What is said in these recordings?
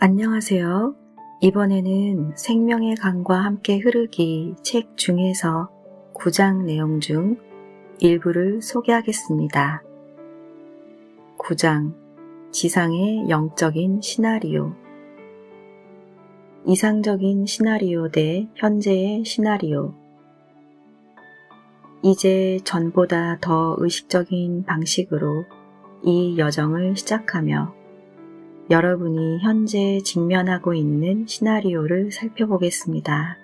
안녕하세요. 이번에는 생명의 강과 함께 흐르기 책 중에서 9장 내용 중 일부를 소개하겠습니다. 9장 지상의 영적인 시나리오. 이상적인 시나리오 대 현재의 시나리오. 이제 전보다 더 의식적인 방식으로 이 여정을 시작하며 여러분이 현재 직면하고 있는 시나리오를 살펴보겠습니다.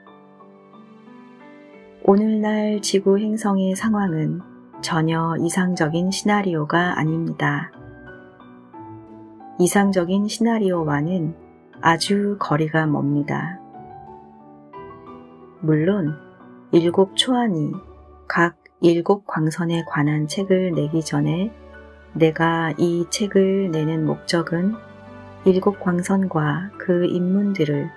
오늘날 지구 행성의 상황은 전혀 이상적인 시나리오가 아닙니다. 이상적인 시나리오와는 아주 거리가 멉니다. 물론 7 초안이 각 7 광선에 관한 책을 내기 전에 내가 이 책을 내는 목적은 7 광선과 그 인문들을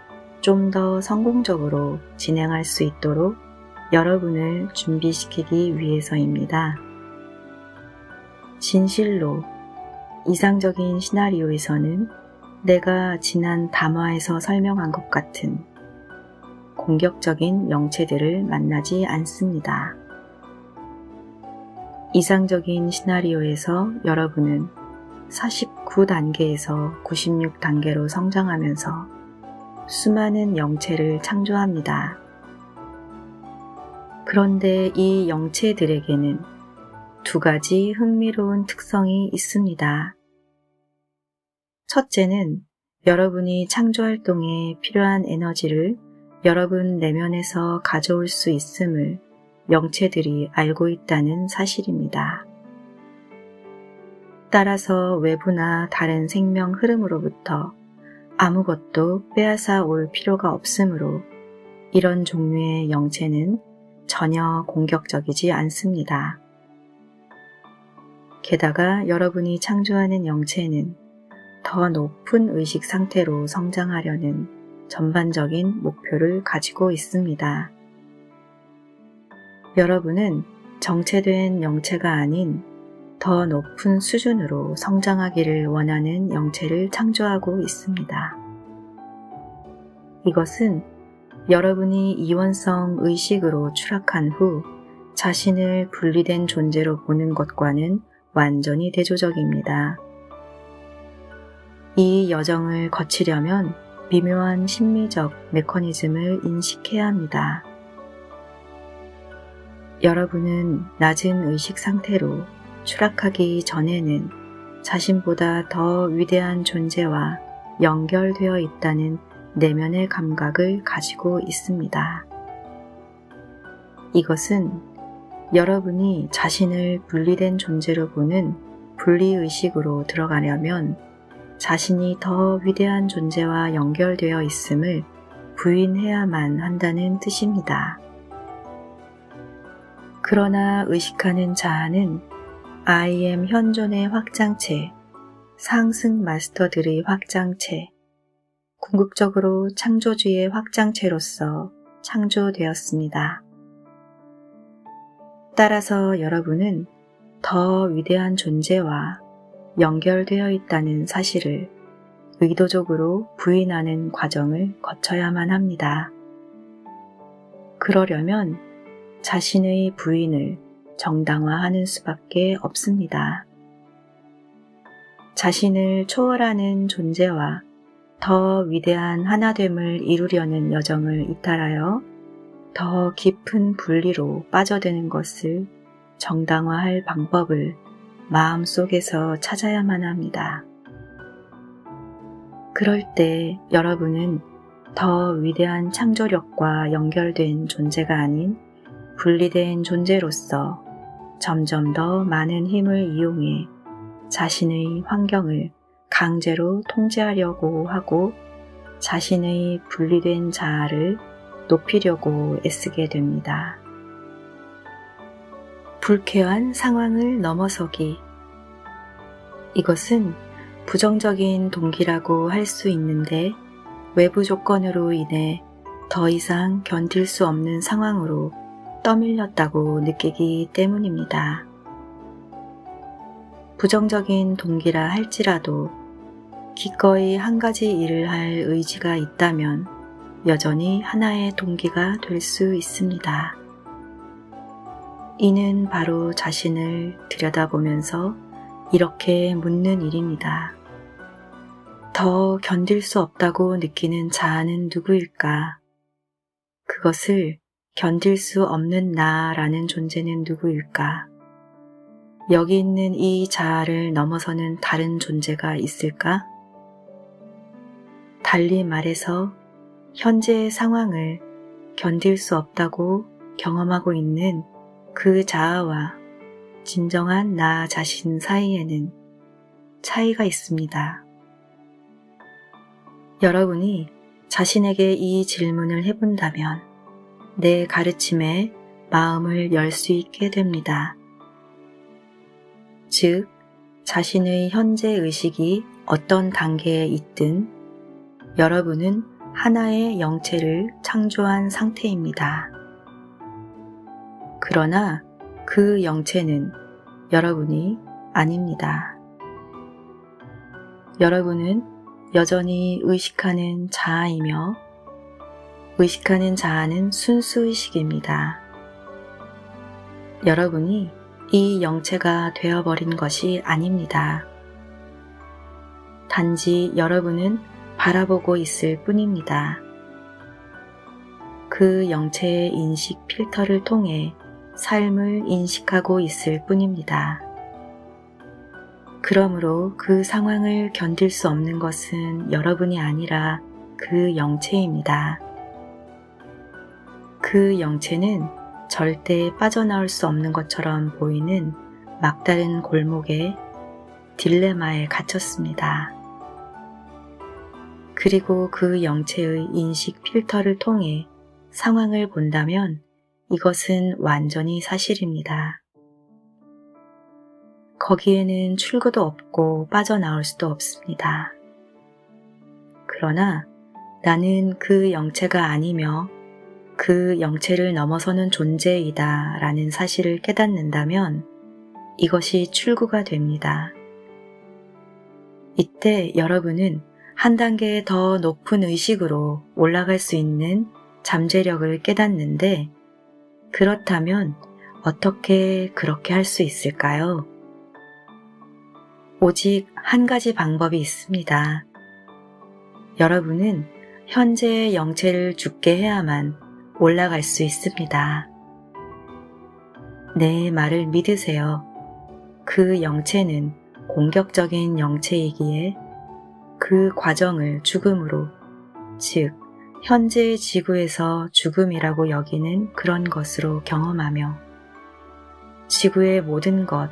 좀 더 성공적으로 진행할 수 있도록 여러분을 준비시키기 위해서입니다. 진실로 이상적인 시나리오에서는 내가 지난 담화에서 설명한 것 같은 공격적인 영체들을 만나지 않습니다. 이상적인 시나리오에서 여러분은 49단계에서 96단계로 성장하면서 수많은 영체를 창조합니다. 그런데 이 영체들에게는 2가지 흥미로운 특성이 있습니다. 첫째는 여러분이 창조활동에 필요한 에너지를 여러분 내면에서 가져올 수 있음을 영체들이 알고 있다는 사실입니다. 따라서 외부나 다른 생명 흐름으로부터 아무것도 빼앗아 올 필요가 없으므로 이런 종류의 영체는 전혀 공격적이지 않습니다. 게다가 여러분이 창조하는 영체는 더 높은 의식 상태로 성장하려는 전반적인 목표를 가지고 있습니다. 여러분은 정체된 영체가 아닌 더 높은 수준으로 성장하기를 원하는 영체를 창조하고 있습니다. 이것은 여러분이 이원성 의식으로 추락한 후 자신을 분리된 존재로 보는 것과는 완전히 대조적입니다. 이 여정을 거치려면 미묘한 심리적 메커니즘을 인식해야 합니다. 여러분은 낮은 의식 상태로 추락하기 전에는 자신보다 더 위대한 존재와 연결되어 있다는 내면의 감각을 가지고 있습니다. 이것은 여러분이 자신을 분리된 존재로 보는 분리의식으로 들어가려면 자신이 더 위대한 존재와 연결되어 있음을 부인해야만 한다는 뜻입니다. 그러나 의식하는 자아는 I am 현존의 확장체, 상승 마스터들의 확장체, 궁극적으로 창조주의 확장체로서 창조되었습니다. 따라서 여러분은 더 위대한 존재와 연결되어 있다는 사실을 의도적으로 부인하는 과정을 거쳐야만 합니다. 그러려면 자신의 부인을 정당화하는 수밖에 없습니다. 자신을 초월하는 존재와 더 위대한 하나됨을 이루려는 여정을 이탈하여 더 깊은 분리로 빠져드는 것을 정당화할 방법을 마음속에서 찾아야만 합니다. 그럴 때 여러분은 더 위대한 창조력과 연결된 존재가 아닌 분리된 존재로서 점점 더 많은 힘을 이용해 자신의 환경을 강제로 통제하려고 하고 자신의 분리된 자아를 높이려고 애쓰게 됩니다. 불쾌한 상황을 넘어서기. 이것은 부정적인 동기라고 할 수 있는데 외부 조건으로 인해 더 이상 견딜 수 없는 상황으로 떠밀렸다고 느끼기 때문입니다. 부정적인 동기라 할지라도 기꺼이 한 가지 일을 할 의지가 있다면 여전히 하나의 동기가 될 수 있습니다. 이는 바로 자신을 들여다보면서 이렇게 묻는 일입니다. 더 견딜 수 없다고 느끼는 자아는 누구일까? 그것을 견딜 수 없는 나라는 존재는 누구일까? 여기 있는 이 자아를 넘어서는 다른 존재가 있을까? 달리 말해서 현재의 상황을 견딜 수 없다고 경험하고 있는 그 자아와 진정한 나 자신 사이에는 차이가 있습니다. 여러분이 자신에게 이 질문을 해본다면 내 가르침에 마음을 열 수 있게 됩니다. 즉, 자신의 현재 의식이 어떤 단계에 있든 여러분은 하나의 영체를 창조한 상태입니다. 그러나 그 영체는 여러분이 아닙니다. 여러분은 여전히 의식하는 자아이며 의식하는 자아는 순수의식입니다. 여러분이 이 영체가 되어버린 것이 아닙니다. 단지 여러분은 바라보고 있을 뿐입니다. 그 영체의 인식 필터를 통해 삶을 인식하고 있을 뿐입니다. 그러므로 그 상황을 견딜 수 없는 것은 여러분이 아니라 그 영체입니다. 그 영체는 절대 빠져나올 수 없는 것처럼 보이는 막다른 골목의 딜레마에 갇혔습니다. 그리고 그 영체의 인식 필터를 통해 상황을 본다면 이것은 완전히 사실입니다. 거기에는 출구도 없고 빠져나올 수도 없습니다. 그러나 나는 그 영체가 아니며 그 영체를 넘어서는 존재이다 라는 사실을 깨닫는다면 이것이 출구가 됩니다. 이때 여러분은 한 단계 더 높은 의식으로 올라갈 수 있는 잠재력을 깨닫는데 그렇다면 어떻게 그렇게 할 수 있을까요? 오직 한 가지 방법이 있습니다. 여러분은 현재의 영체를 죽게 해야만 올라갈 수 있습니다. 내 말을 믿으세요. 그 영체는 공격적인 영체이기에 그 과정을 죽음으로, 즉 현재의 지구에서 죽음이라고 여기는 그런 것으로 경험하며 지구의 모든 것,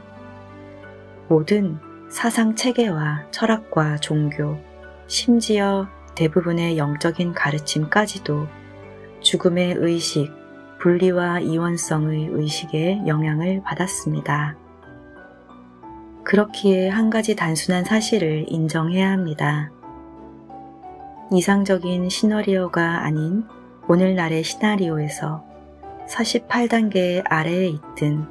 모든 사상 체계와 철학과 종교, 심지어 대부분의 영적인 가르침까지도 죽음의 의식, 분리와 이원성의 의식에 영향을 받았습니다. 그렇기에 한 가지 단순한 사실을 인정해야 합니다. 이상적인 시나리오가 아닌 오늘날의 시나리오에서 48단계 아래에 있든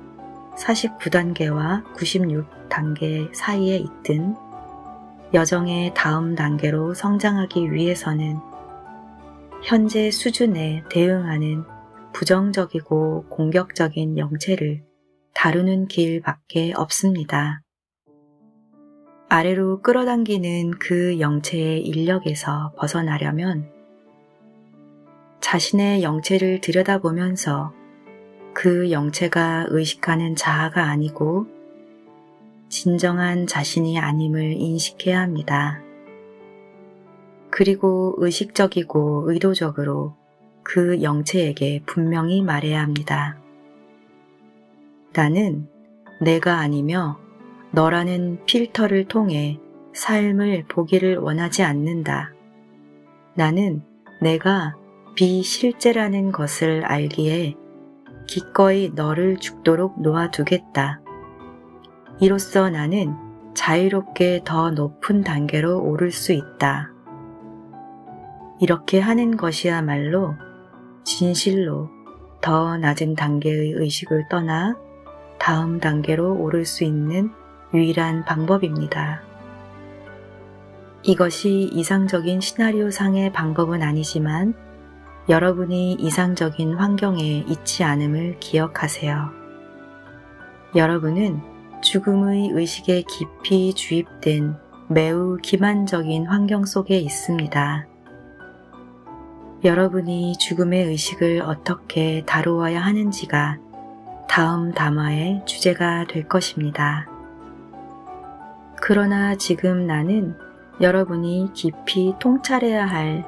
49단계와 96단계 사이에 있든 여정의 다음 단계로 성장하기 위해서는 현재 수준에 대응하는 부정적이고 공격적인 영체를 다루는 길밖에 없습니다. 아래로 끌어당기는 그 영체의 인력에서 벗어나려면 자신의 영체를 들여다보면서 그 영체가 의식하는 자아가 아니고 진정한 자신이 아님을 인식해야 합니다. 그리고 의식적이고 의도적으로 그 영체에게 분명히 말해야 합니다. 나는 내가 아니며 너라는 필터를 통해 삶을 보기를 원하지 않는다. 나는 내가 비실제라는 것을 알기에 기꺼이 너를 죽도록 놓아두겠다. 이로써 나는 자유롭게 더 높은 단계로 오를 수 있다. 이렇게 하는 것이야말로 진실로 더 낮은 단계의 의식을 떠나 다음 단계로 오를 수 있는 유일한 방법입니다. 이것이 이상적인 시나리오상의 방법은 아니지만 여러분이 이상적인 환경에 있지 않음을 기억하세요. 여러분은 죽음의 의식에 깊이 주입된 매우 기만적인 환경 속에 있습니다. 여러분이 죽음의 의식을 어떻게 다루어야 하는지가 다음 담화의 주제가 될 것입니다. 그러나 지금 나는 여러분이 깊이 통찰해야 할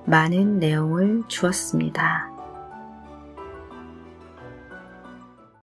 많은 내용을 주었습니다.